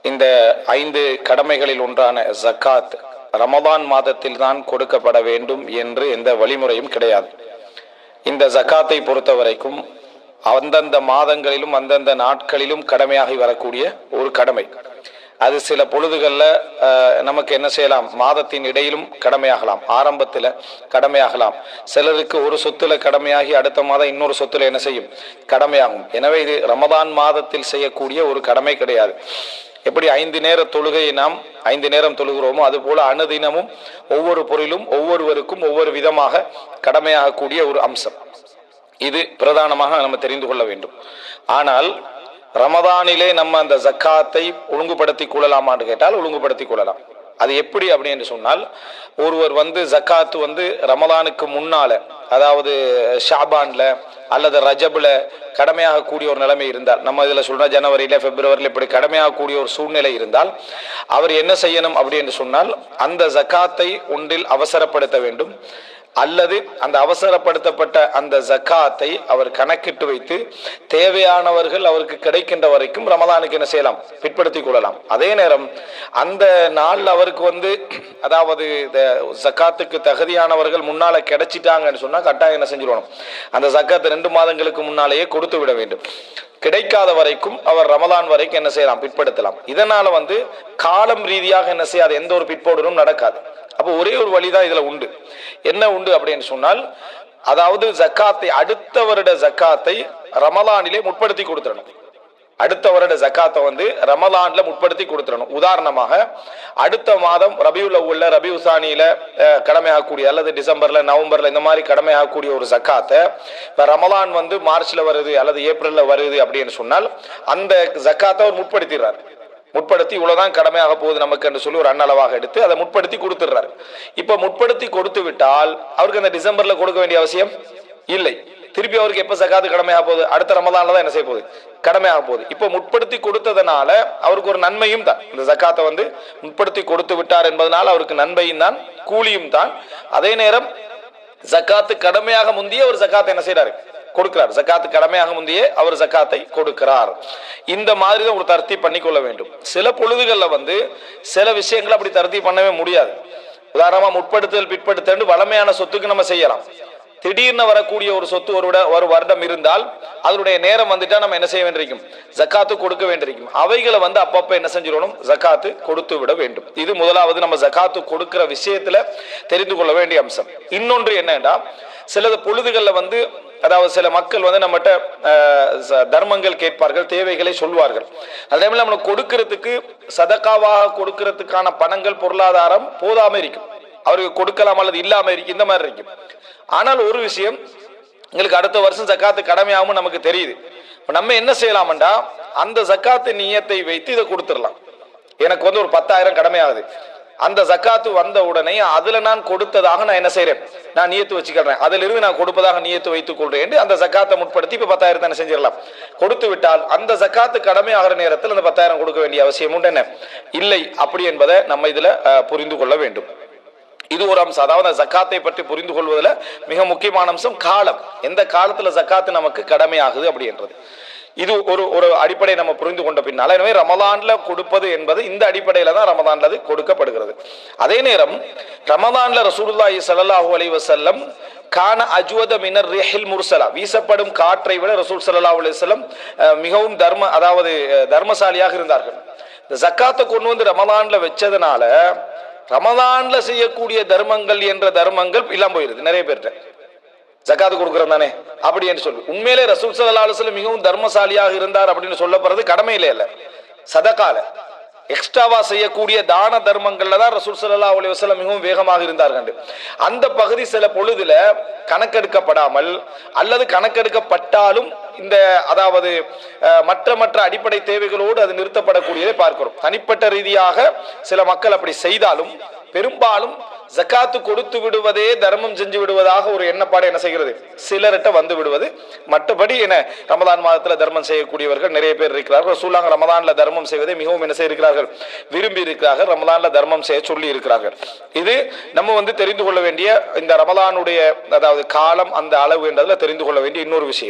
இந்த 5 கடமைகளில் ஒன்றான ஜக்காத் ரமதான் மாதத்தில் தான் கொடுக்கப்பட வேண்டும் என்று எந்த வழிமுறையும் கிடையாது. இந்த ஜக்காத்தை பொறுத்த வரைக்கும் அந்தந்த மாதங்களிலும் அந்தந்த நாட்களிலும் கடமையாகி வரக்கூடிய ஒரு கடமை. அது சில பொழுதுகளில் நமக்கு என்ன செய்யலாம், மாதத்தின் இடையிலும் கடமையாகலாம், ஆரம்பத்தில் கடமையாகலாம். சிலருக்கு ஒரு சொத்துல கடமையாகி அடுத்த மாதம் இன்னொரு சொத்துல என்ன செய்யும், கடமையாகும். எனவே இது ரமதான் மாதத்தில் செய்யக்கூடிய ஒரு கடமை கிடையாது. எப்படி 5 நேர தொழுகையை நாம் 5 நேரம் தொழுகிறோமோ அதுபோல அனுதினமும் ஒவ்வொரு பொருளும் ஒவ்வொருவருக்கும் ஒவ்வொரு விதமாக கடமையாகக்கூடிய ஒரு அம்சம். இது பிரதானமாக நம்ம தெரிந்து கொள்ள வேண்டும். ஆனால் ரமதானிலே நம்ம அந்த ஜக்காத்தை ஒழுங்குபடுத்தி கொள்ளலாமான்னு கேட்டால் ஒழுங்குபடுத்தி கொள்ளலாம். அது எப்படி அப்படின்னு சொன்னால், ஒருவர் ஜக்காத்து ரமதானுக்கு முன்னால, அதாவது ஷாபான்ல அல்லது ரஜப்ல கடமையாகக்கூடிய ஒரு நிலைமை இருந்தால், நம்ம இதுல சொல்ற ஜனவரியில பிப்ரவரியில இப்படி கடமையாகக்கூடிய ஒரு சூழ்நிலை இருந்தால் அவர் என்ன செய்யணும் அப்படின்னு சொன்னால், அந்த ஜக்காத்தை ஒன்றில் அவசரப்படுத்த வேண்டும், அல்லது அந்த அவசரப்படுத்தப்பட்ட அந்த ஜக்காத்தை அவர் கணக்கிட்டு வைத்து தேவையானவர்கள் அவருக்கு கிடைக்கின்ற வரைக்கும் ரமதானுக்கு என்ன செய்யலாம், பிற்படுத்திக் கொள்ளலாம். அதே நேரம் அந்த நாள் அவருக்கு அதாவது ஜக்காத்துக்கு தகுதியானவர்கள் முன்னால கிடைச்சிட்டாங்கன்னு சொன்னா கட்டாயம் என்ன செஞ்சிடணும், அந்த ஜக்காத்தை 2 மாதங்களுக்கு முன்னாலேயே கொடுத்து விட வேண்டும். கிடைக்காத வரைக்கும் அவர் ரமதான் வரைக்கும் என்ன செய்யலாம், பிற்படுத்தலாம். இதனால காலம் ரீதியாக என்ன செய்யாது, எந்த ஒரு பிற்போடலும் நடக்காது. அப்போ ஒரே ஒரு வழிதான் இதுல உண்டு. என்ன உண்டு அப்படின்னு சொன்னால், அதாவது ஜக்காத்தை அடுத்த வருட ஜக்காத்தை ரமலானிலே முற்படுத்தி கொடுத்துடணும். அடுத்த வருட ஜக்காத்தை ரமலான்ல முற்படுத்தி கொடுத்துடணும். உதாரணமாக அடுத்த மாதம் ரபியுல் அவ்வல்ல ரபியுல் சானியில கடமையாகக்கூடிய, அல்லது டிசம்பர்ல நவம்பர்ல இந்த மாதிரி கடமையாகக்கூடிய ஒரு ஜக்காத்தை ரமலான் மார்ச்ல வருது அல்லது ஏப்ரல்ல வருது அப்படின்னு சொன்னால் அந்த ஜக்காத்தை அவர் முற்படுத்திடுறாரு. முற்படுத்தி இவ்வளவுதான் கடமையாக போகுது நமக்கு என்று சொல்லி ஒரு அன்னளவாக எடுத்து அதை முற்படுத்தி கொடுத்துடுறாரு. இப்ப முற்படுத்தி கொடுத்து விட்டால் அவருக்கு அந்த டிசம்பர்ல கொடுக்க வேண்டிய அவசியம் இல்லை. திருப்பி அவருக்கு எப்ப ஜக்காத்து கடமையாக போகுது, அடுத்த ரமதான்ல தான் என்ன செய்ய போகுது, கடமையாக போகுது. இப்ப முற்படுத்தி கொடுத்ததுனால அவருக்கு ஒரு நன்மையும் தான். இந்த ஜக்காத்தை முற்படுத்தி கொடுத்து விட்டார் என்பதனால அவருக்கு நன்மையும் தான், கூலியும் தான். அதே நேரம் ஜக்காத்து கடமையாக முந்திய ஒரு ஜக்காத்தை என்ன செய்யறாரு, கொடுக்கிறார். ஜக்காத்து கடமையாக முந்தையே அவர் ஜக்காத்தை கொடுக்கிறார். இந்த மாதிரி தான் ஒரு தர்த்தி பண்ணி கொள்ள வேண்டும். சில பொழுதுகள்ல சில விஷயங்களை அப்படி தர்த்தி பண்ணவே முடியாது. உதாரணமா முற்படுத்தல் பிற்படுத்தல் வளமையான சொத்துக்கு நம்ம செய்யலாம். திடீர்னு வரக்கூடிய ஒரு சொத்து ஒரு வருடம் இருந்தால் அதனுடைய நேரம் நம்ம என்ன செய்ய வேண்டியிருக்கும், ஜக்காத்து கொடுக்க வேண்டியிருக்கும். அவைகளை அப்பப்ப என்ன செஞ்சிடணும், ஜக்காத்து கொடுத்து விட வேண்டும். இது முதலாவது நம்ம ஜக்காத்து கொடுக்கிற விஷயத்துல தெரிந்து கொள்ள வேண்டிய அம்சம். இன்னொன்று என்னன்னா, சில பொழுதுகள்ல அதாவது சில மக்கள் நம்மகிட்ட தர்மங்கள் கேட்பார்கள், தேவைகளை சொல்வார்கள். அதே மாதிரி நம்ம கொடுக்கறதுக்கு சதக்காவாக கொடுக்கறதுக்கான பணங்கள் பொருளாதாரம் போதாம இருக்கும், அவருக்கு கொடுக்கலாம் அல்லது இல்லாம இருக்கு, இந்த மாதிரி இருக்கும். ஆனால் ஒரு விஷயம், எங்களுக்கு அடுத்த வருஷம் ஜக்காத்து கடமையாகும் நமக்கு தெரியுது. நம்ம என்ன செய்யலாம்டா, அந்த ஜக்காத்து நியத்தை வைத்து இதை கொடுத்துடலாம். எனக்கு ஒரு 10,000 கடமையாகுது, அந்த ஜக்காத்து வந்த உடனே அதுல நான் கொடுத்ததாக நான் என்ன செய்யறேன், நான் நியத்து வச்சுக்கிறேன், அதுல இருந்து நான் கொடுப்பதாக நியத்து வைத்துக் கொள்றேன். அந்த ஜக்காத்தை முற்படுத்தி இப்ப 10,000 என்ன செஞ்சிடலாம், கொடுத்து விட்டால் அந்த ஜக்காத்து கடமையாகிற நேரத்தில் அந்த 10,000 கொடுக்க வேண்டிய அவசியம் உண்டு என்ன இல்லை. அப்படி என்பதை நம்ம இதுல புரிந்து கொள்ள வேண்டும். இது ஒரு அம்சம். அதாவது ஜக்காத்தை பற்றி புரிந்து கொள்வதில் மிக முக்கியமான அம்சம் காலம். எந்த காலத்துல ஜக்காத்து நமக்கு கடமையாகுது அப்படின்றது. இது ஒரு அடிப்படை நம்ம புரிந்து கொண்ட பின்னால, எனவே ரமலான்ல கொடுப்பது என்பது இந்த அடிப்படையில தான் ரமலான்ல கொடுக்கப்படுகிறது. அதே நேரம் ரமலான்ல ரசூலுல்லாஹி ஸல்லல்லாஹு அலைஹி வஸல்லம் கான அஜ்வத மினர் ரிஹில் முர்சலா, வீசப்படும் காற்றை விட ரசூல் ஸல்லல்லாஹு அலைஹி வஸல்லம் மிகவும் தர்மசாலியாக இருந்தார்கள். இந்த ஜக்காத்தை கொண்டு ரமலான்ல வச்சதுனால ரமலான்ல செய்யக்கூடிய தர்மங்கள் என்ற தர்மங்கள் இல்லாம போயிருது நிறைய பேர்கிட்ட. ஜக்காத்து கொடுக்கறது தானே அப்படி என்று சொல்லி, உண்மையிலே ரசூல் ஸல்லல்லாஹு அலைஹி வஸல்லம் மிகவும் தர்மசாலியாக இருந்தார் அப்படின்னு சொல்லப்படுறது கடமையிலே இல்ல, சதகால எக்ஸ்ட்ராவா செய்யக்கூடிய தான தர்மங்கள்ல தான் ரசூல் ஸல்லல்லாஹு அலைஹி வஸல்லம் மிகவும் வேகமாக இருந்தார்கள். அந்த பகுதி சில பொழுதுல கணக்கெடுக்கப்படாமல் அல்லது கணக்கெடுக்கப்பட்டாலும் இந்த அதாவது மற்ற அடிப்படை தேவைகளோடு அது நிறுத்தப்படக்கூடியதை பார்க்கிறோம். தனிப்பட்ட ரீதியாக சில மக்கள் அப்படி செய்தாலும் பெரும்பாலும் ஜக்காத்து கொடுத்து விடுவதே தர்மம் செஞ்சு விடுவதாக ஒரு எண்ணப்பாடு என்ன செய்கிறது, சிலர்கிட்ட விடுவது. மற்றபடி என்ன, ரமதான் மாதத்துல தர்மம் செய்யக்கூடியவர்கள் நிறைய பேர் இருக்கிறார்கள். ரசூலுல்லாஹ் ரமதான்ல தர்மம் செய்வதை மிகவும் என்ன செய்திருக்கிறார்கள், விரும்பி இருக்கிறார்கள். ரமதான்ல தர்மம் செய்ய சொல்லி இருக்கிறார்கள். இது நம்ம தெரிந்து கொள்ள வேண்டிய, இந்த ரமதானுடைய அதாவது காலம், அந்த அளவு என்றதுல தெரிந்து கொள்ள வேண்டிய இன்னொரு விஷயம்.